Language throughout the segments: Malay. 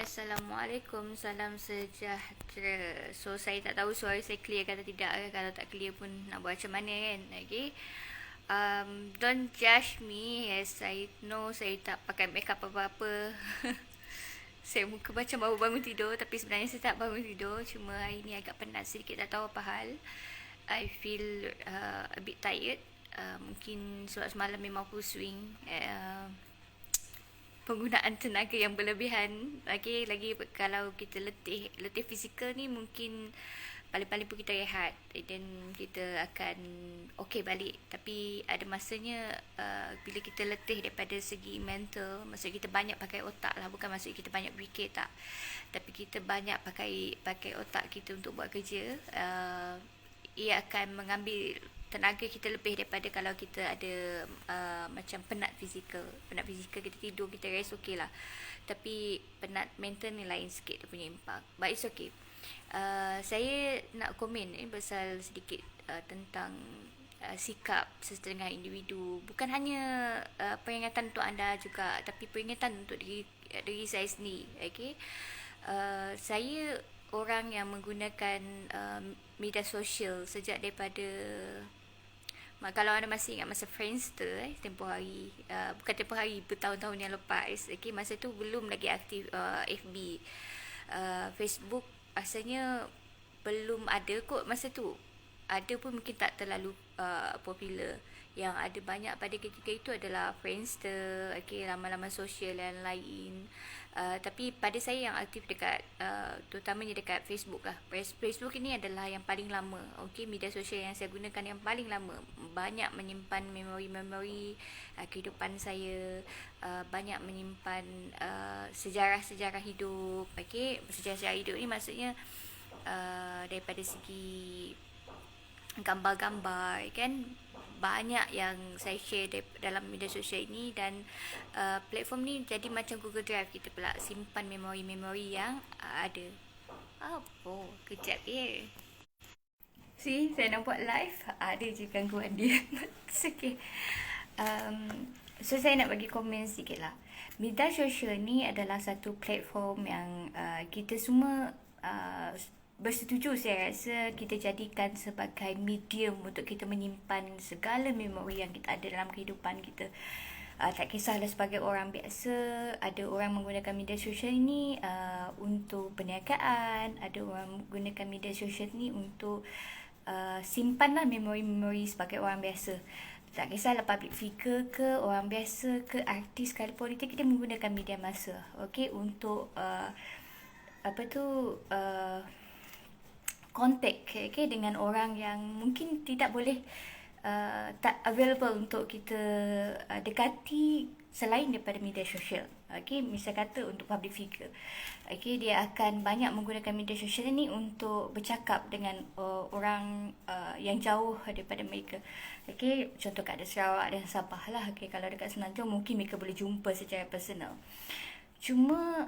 Assalamualaikum, salam sejahtera. So, saya tak tahu suara saya clear atau tidak. Kalau tak clear pun nak buat macam mana kan. Okay. Don't judge me as I know saya tak pakai makeup apa-apa. Saya muka macam baru bangun tidur, tapi sebenarnya saya tak bangun tidur. Cuma hari ni agak penat sedikit, tak tahu apa hal. I feel a bit tired. Mungkin sebab semalam memang full swing. Penggunaan tenaga yang berlebihan. Lagi kalau kita letih fizikal ni, mungkin paling-paling pun kita rehat, dan kita akan okey balik. Tapi ada masanya bila kita letih daripada segi mental, maksud kita banyak pakai otak lah, bukan maksud kita banyak fikir, tak, tapi kita banyak pakai otak kita untuk buat kerja. Ia akan mengambil tenaga kita lebih daripada kalau kita ada macam penat fizikal kita tidur, kita rest okey lah. Tapi penat mental ni lain sikit dia punya impact, but it's okay. Saya nak komen pasal sedikit tentang sikap setengah individu. Bukan hanya peringatan untuk anda juga, tapi peringatan untuk diri saya sendiri. Okay? Saya orang yang menggunakan media sosial sejak daripada, kalau anda masih ingat masa Friendster, tempoh hari, bukan tempoh hari, bertahun-tahun yang lepas. Okay, masa tu belum lagi aktif FB. Facebook asalnya belum ada kot masa tu. Ada pun mungkin tak terlalu popular. Yang ada banyak pada ketika itu adalah Friendster, okay, laman-laman sosial yang lain. Tapi pada saya yang aktif dekat terutamanya dekat Facebook lah. Facebook ini adalah yang paling lama, okay, media sosial yang saya gunakan yang paling lama. Banyak menyimpan memori-memori kehidupan saya, banyak menyimpan sejarah-sejarah hidup. Okay, sejarah-sejarah hidup ni maksudnya daripada segi gambar-gambar kan, banyak yang saya share dalam media sosial ini. Dan platform ni jadi macam Google Drive, kita pula simpan memori-memori yang ada. Apa? Kejap ya. See, saya nak buat live, ada je gangguan dia. Okay. So saya nak bagi komen sedikit lah. Media sosial ni adalah satu platform yang kita semua bersetuju, saya rasa, kita jadikan sebagai medium untuk kita menyimpan segala memori yang kita ada dalam kehidupan kita. Tak kisahlah sebagai orang biasa, ada orang menggunakan media sosial ni untuk perniagaan, ada orang menggunakan media sosial ni untuk simpanlah memori-memori sebagai orang biasa. Tak kisahlah public figure ke, orang biasa ke, artis ke, politik, kita menggunakan media masa, okay, untuk contact, okay, dengan orang yang mungkin tidak boleh tak available untuk kita dekati selain daripada media sosial. Okay, misal kata untuk public figure, okay, dia akan banyak menggunakan media sosial ni untuk bercakap dengan orang yang jauh daripada mereka. Okay, contoh kat Sarawak dan Sabah lah. Okay, kalau dekat Semenanjung mungkin mereka boleh jumpa secara personal. Cuma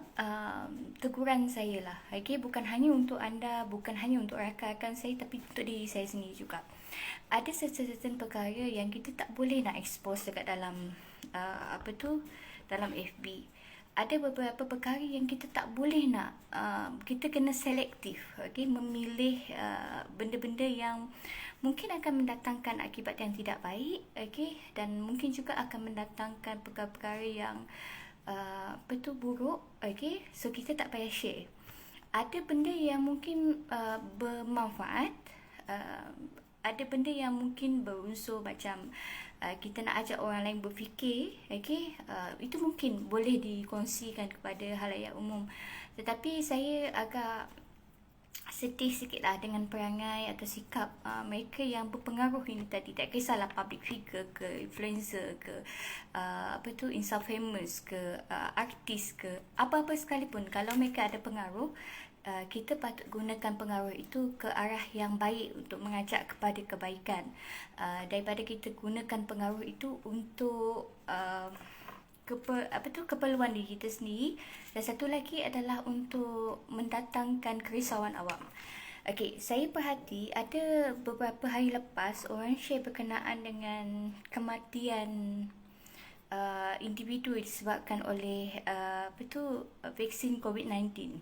teguran saya lah, okay, bukan hanya untuk anda, bukan hanya untuk rakan-rakan saya, tapi untuk diri saya sendiri juga. Ada certain perkara yang kita tak boleh nak expose dekat dalam dalam FB. Ada beberapa perkara yang kita tak boleh nak, kita kena selektif, okay, memilih benda-benda yang mungkin akan mendatangkan akibat yang tidak baik, okay, dan mungkin juga akan mendatangkan perkara-perkara yang buruk, okay. So kita tak payah share. Ada benda yang mungkin bermanfaat, ada benda yang mungkin berunsur macam kita nak ajak orang lain berfikir, okay, itu mungkin boleh dikongsikan kepada halayak umum. Tetapi saya agak sedih sikit lah dengan perangai atau sikap mereka yang berpengaruh ini tadi. Tak kisahlah public figure ke, influencer ke, infamous ke, artis ke, apa-apa sekalipun. Kalau mereka ada pengaruh, kita patut gunakan pengaruh itu ke arah yang baik untuk mengajak kepada kebaikan, daripada kita gunakan pengaruh itu untuk keperluan diri kita sendiri. Dan satu lagi adalah untuk mendatangkan kerisauan awam. Okay, saya perhati ada beberapa hari lepas orang share berkenaan dengan kematian individu disebabkan oleh vaksin COVID-19.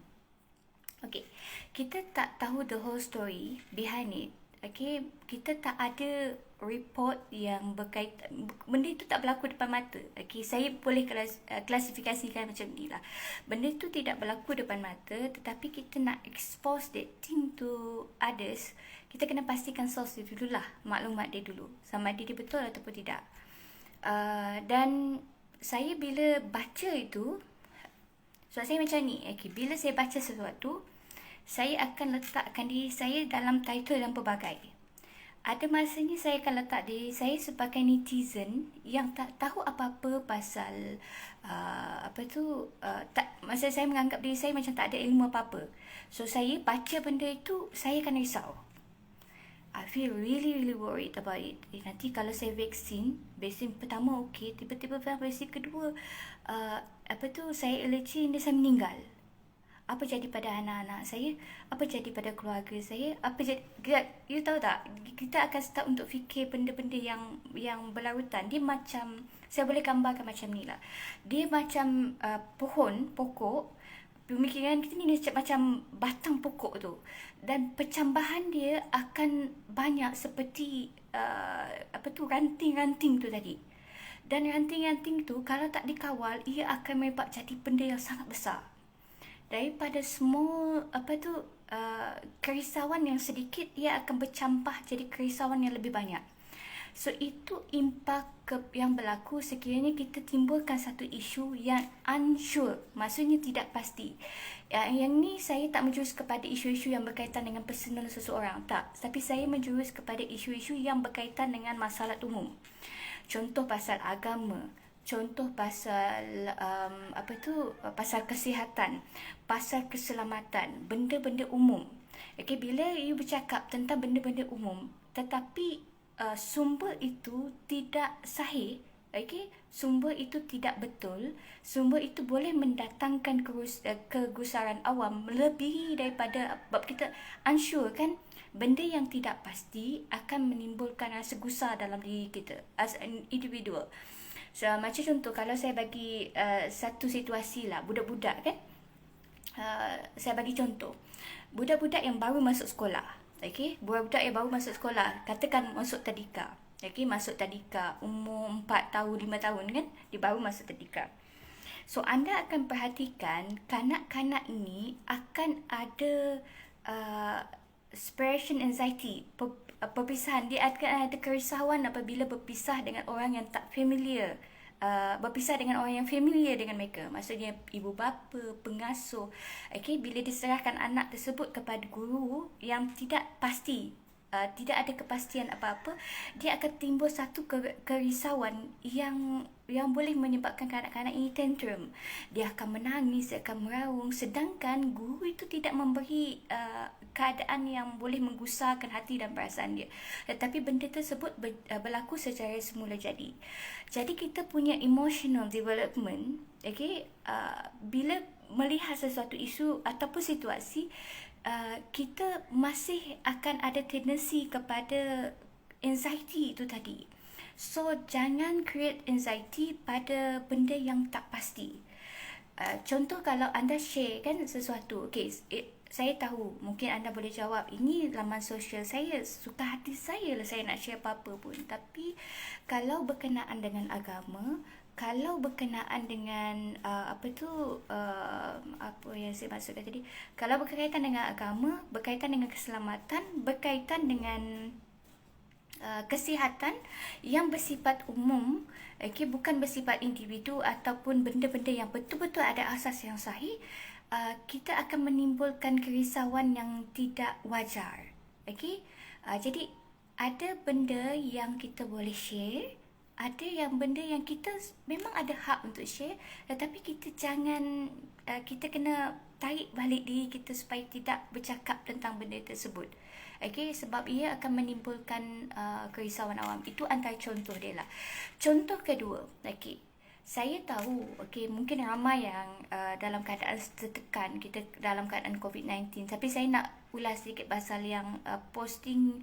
Okay, kita tak tahu the whole story behind it. Okay, kita tak ada report yang berkaitan, benda itu tak berlaku depan mata. Okay, saya boleh klasifikasikan macam ni lah. Benda itu tidak berlaku depan mata, tetapi kita nak expose that thing to others, kita kena pastikan source dia dululah, maklumat dia dulu, sama ada dia betul ataupun tidak. Dan saya bila baca itu, so saya macam ni, okay, bila saya baca sesuatu, saya akan letakkan diri saya dalam title dan pelbagai. Ada masanya saya akan letak diri saya sebagai netizen yang tak tahu apa-apa pasal masa saya menganggap diri saya macam tak ada ilmu apa-apa. So saya baca benda itu, saya akan risau. I feel really worried about it. Nanti kalau saya vaksin pertama okey, tiba-tiba vaksin kedua saya allergy dan saya meninggal. Apa jadi pada anak-anak saya? Apa jadi pada keluarga saya? Apa jadi, you tahu tak? Kita akan start untuk fikir benda-benda yang berlarutan. Dia macam, saya boleh gambarkan macam ni lah. Dia macam pokok. Pemikiran kita ni macam batang pokok tu. Dan pencambahan dia akan banyak seperti ranting-ranting tu tadi. Dan ranting-ranting tu kalau tak dikawal, ia akan merebak jadi benda yang sangat besar. Daripada semua kerisauan yang sedikit, ia akan bercampah jadi kerisauan yang lebih banyak. So itu impak yang berlaku sekiranya kita timbulkan satu isu yang unsure, maksudnya tidak pasti. Yang ni saya tak menjurus kepada isu-isu yang berkaitan dengan personal seseorang, tak. Tapi saya menjurus kepada isu-isu yang berkaitan dengan masalah umum. Contoh pasal agama, contoh pasal pasal kesihatan, pasal keselamatan, benda-benda umum. Okay, bila you bercakap tentang benda-benda umum, tetapi sumber itu tidak sahih, okay, sumber itu tidak betul, sumber itu boleh mendatangkan kegusaran awam melebihi daripada bab kita unsure kan. Benda yang tidak pasti akan menimbulkan rasa gusar dalam diri kita as an individual. So, macam contoh, kalau saya bagi satu situasi lah, budak-budak kan, saya bagi contoh, budak-budak yang baru masuk sekolah, okay? Budak-budak yang baru masuk sekolah, katakan masuk tadika, okay? Masuk tadika, umur 4 tahun, 5 tahun kan, dia baru masuk tadika. So, anda akan perhatikan, kanak-kanak ini akan ada separation anxiety, perpisahan. Dia akan ada kerisauan apabila berpisah dengan orang yang tak familiar, berpisah dengan orang yang familiar dengan mereka, maksudnya ibu bapa, pengasuh. Okay, bila diserahkan anak tersebut kepada guru yang tidak pasti, tidak ada kepastian apa-apa, dia akan timbul satu kerisauan yang boleh menyebabkan kanak-kanak ini tantrum. Dia akan menangis, dia akan meraung, sedangkan guru itu tidak memberi keadaan yang boleh menggusarkan hati dan perasaan dia. Tetapi benda tersebut berlaku secara semula jadi. Jadi kita punya emotional development, okay, bila melihat sesuatu isu ataupun situasi, kita masih akan ada tendensi kepada anxiety itu tadi. So, jangan create anxiety pada benda yang tak pasti. Contoh, kalau anda share kan sesuatu, okay, saya tahu mungkin anda boleh jawab, ini laman sosial saya, suka hati saya lah saya nak share apa-apa pun. Tapi kalau berkenaan dengan agama, kalau berkenaan dengan apa yang saya maksudkan tadi, kalau berkaitan dengan agama, berkaitan dengan keselamatan, berkaitan dengan kesihatan yang bersifat umum, okay, bukan bersifat individu ataupun benda-benda yang betul-betul ada asas yang sahih, kita akan menimbulkan kerisauan yang tidak wajar. Okay, jadi ada benda yang kita boleh share, ada yang benda yang kita memang ada hak untuk share, tetapi kita jangan, kita kena tarik balik diri kita supaya tidak bercakap tentang benda tersebut. Okay, sebab ia akan menimbulkan kerisauan awam. Itu antara contoh dia lah. Contoh kedua, okay, saya tahu, okay, mungkin ramai yang dalam keadaan tertekan, kita dalam keadaan COVID-19, tapi saya nak ulas sedikit pasal yang posting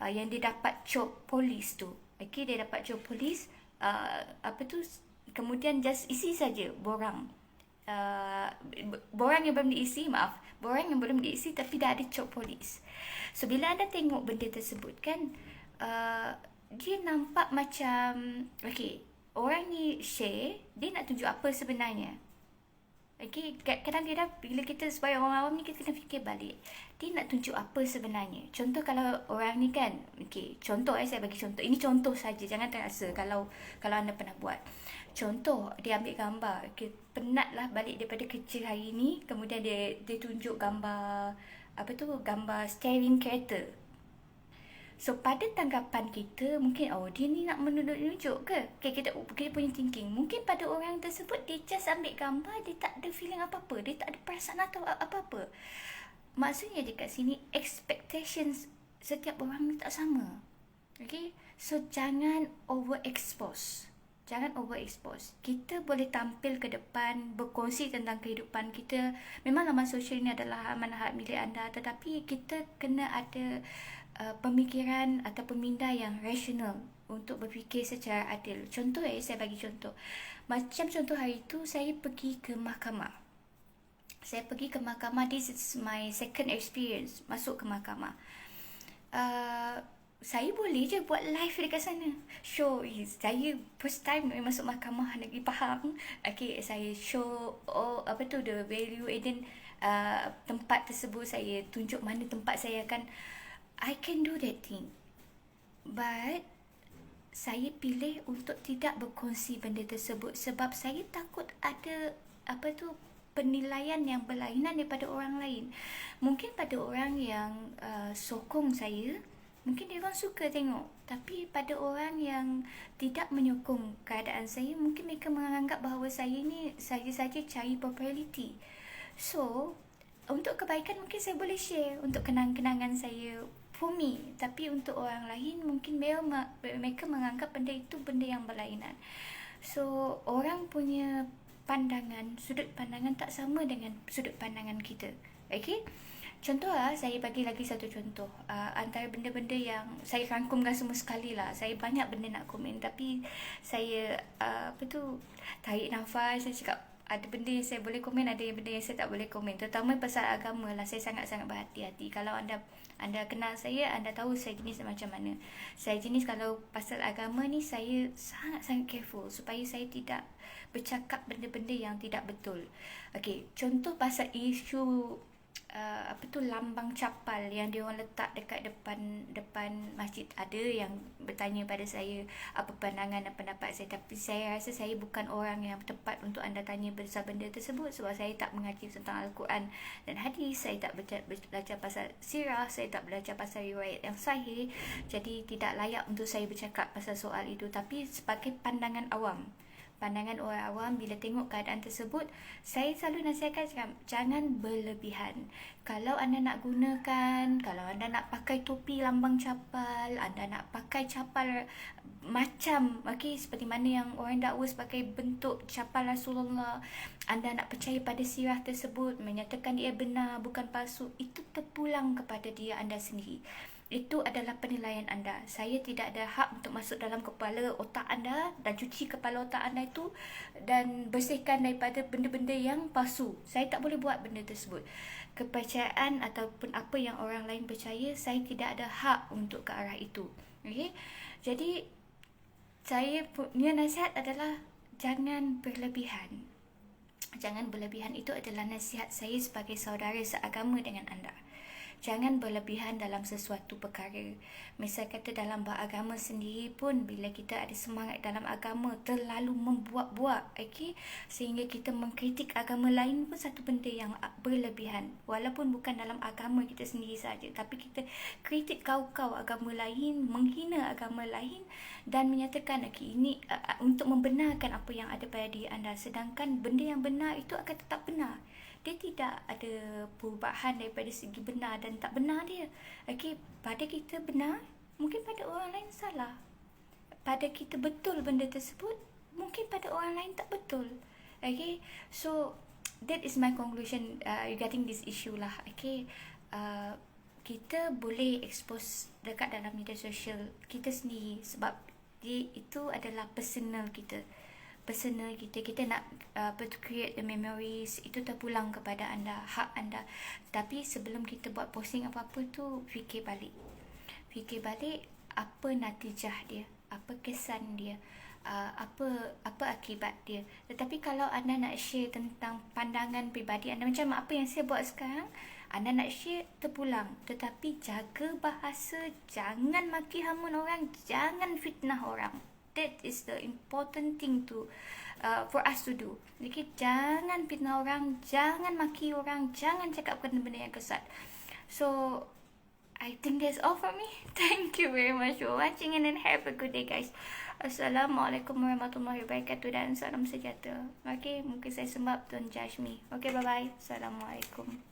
yang dia dapat job polis tu. Okay, dia dapat job polis, kemudian just isi saja borang. Borang yang belum diisi, borang yang belum diisi tapi dah ada chalk polis. So bila anda tengok benda tersebut kan, dia nampak macam okay, orang ni share, dia nak tunjuk apa sebenarnya. Okay, kadang-kadang bila kita sebagai orang awam ni, kita kena fikir balik. Dia nak tunjuk apa sebenarnya. Contoh kalau orang ni kan, okay, contoh saya bagi contoh. Ini contoh saja, jangan terasa kalau anda pernah buat. Contoh, dia ambil gambar. Okay, penat lah balik daripada kerja hari ni, kemudian dia tunjuk gambar, gambar steering kereta. So pada tanggapan kita, mungkin dia ni nak menunjuk ke? Okay, kita punya thinking. Mungkin pada orang tersebut, dia just ambil gambar, dia tak ada feeling apa-apa, dia tak ada perasaan atau apa-apa. Maksudnya dekat sini, expectations setiap orang ni tak sama. Okay, so jangan overexpose. Kita boleh tampil ke depan, berkongsi tentang kehidupan kita. Memang laman sosial ini adalah amanah milik anda, tetapi kita kena ada pemikiran ataupun minda yang rasional untuk berfikir secara adil. Contoh saya bagi contoh. Macam contoh hari itu, saya pergi ke mahkamah. This is my second experience masuk ke mahkamah. Saya boleh je buat live dekat sana. Show saya first time masuk mahkamah, lagi faham. Okay, saya show the value, and then tempat tersebut saya tunjuk mana tempat saya akan. I can do that thing. But saya pilih untuk tidak berkongsi benda tersebut sebab saya takut ada penilaian yang berlainan daripada orang lain. Mungkin pada orang yang sokong saya, mungkin dia orang suka tengok. Tapi pada orang yang tidak menyokong keadaan saya, mungkin mereka menganggap bahawa saya ni saja-saja cari populariti. So, untuk kebaikan mungkin saya boleh share untuk kenang-kenangan saya for me. Tapi untuk orang lain, mungkin mereka menganggap benda itu benda yang berlainan. So, orang punya sudut pandangan tak sama dengan sudut pandangan kita. Okay? Contoh saya bagi lagi satu contoh. Antara benda-benda yang saya rangkumkan semua sekali lah. Saya banyak benda nak komen, tapi saya tarik nafas. Saya cakap ada benda yang saya boleh komen, ada benda yang saya tak boleh komen. Terutama pasal agama lah, saya sangat-sangat berhati-hati. Kalau anda kenal saya, anda tahu saya jenis macam mana. Saya jenis kalau pasal agama ni, saya sangat-sangat careful supaya saya tidak bercakap benda-benda yang tidak betul. Okay, contoh pasal isu lambang capal yang dia orang letak dekat depan masjid. Ada yang bertanya pada saya apa pandangan dan pendapat saya, tapi saya rasa saya bukan orang yang tepat untuk anda tanya pasal benda tersebut sebab saya tak mengaji tentang Al-Quran dan hadis. Saya tak belajar pasal sirah, saya tak belajar pasal riwayat yang sahih, jadi tidak layak untuk saya bercakap pasal soal itu. Tapi sebagai pandangan orang awam, bila tengok keadaan tersebut, saya selalu nasihatkan jangan berlebihan. Kalau anda nak gunakan, kalau anda nak pakai topi lambang capal, anda nak pakai capal macam seperti mana yang orang dakwah pakai bentuk capal Rasulullah, anda nak percaya pada sirah tersebut, menyatakan ia benar bukan palsu, itu terpulang kepada diri anda sendiri. Itu adalah penilaian anda. Saya tidak ada hak untuk masuk dalam kepala otak anda dan cuci kepala otak anda itu dan bersihkan daripada benda-benda yang palsu. Saya tak boleh buat benda tersebut. Kepercayaan ataupun apa yang orang lain percaya, saya tidak ada hak untuk ke arah itu. Okay? Jadi, saya punya nasihat adalah jangan berlebihan. Jangan berlebihan, itu adalah nasihat saya sebagai saudara seagama dengan anda. Jangan berlebihan dalam sesuatu perkara. Misal kata dalam beragama sendiri pun, bila kita ada semangat dalam agama, terlalu membuat-buat, sehingga kita mengkritik agama lain pun satu benda yang berlebihan. Walaupun bukan dalam agama kita sendiri saja, tapi kita kritik kau-kau agama lain, menghina agama lain dan menyatakan ini untuk membenarkan apa yang ada pada diri anda. Sedangkan benda yang benar itu akan tetap benar. Dia tidak ada perubahan daripada segi benar dan tak benar dia. Pada kita benar, mungkin pada orang lain salah. Pada kita betul benda tersebut, mungkin pada orang lain tak betul. So that is my conclusion regarding this issue lah. Kita boleh expose dekat dalam media sosial kita sendiri sebab itu adalah personal kita. personal kita. Kita nak to create the memories, itu terpulang kepada anda, hak anda. Tapi sebelum kita buat posting apa-apa tu, fikir balik apa natijah dia, apa kesan dia, apa akibat dia. Tetapi kalau anda nak share tentang pandangan pribadi anda, macam apa yang saya buat sekarang, anda nak share, terpulang. Tetapi jaga bahasa, jangan maki hamun orang, jangan fitnah orang. That is the important thing to for us to do. Okay, jangan fitnah orang, jangan maki orang, jangan cakap benda-benda yang kesat. So I think that's all from me. Thank you very much for watching, and then have a good day, guys. Assalamualaikum warahmatullahi wabarakatuh, dan salam sejahtera. Okay, mungkin saya sembab, don't judge me. Okay, bye-bye. Assalamualaikum.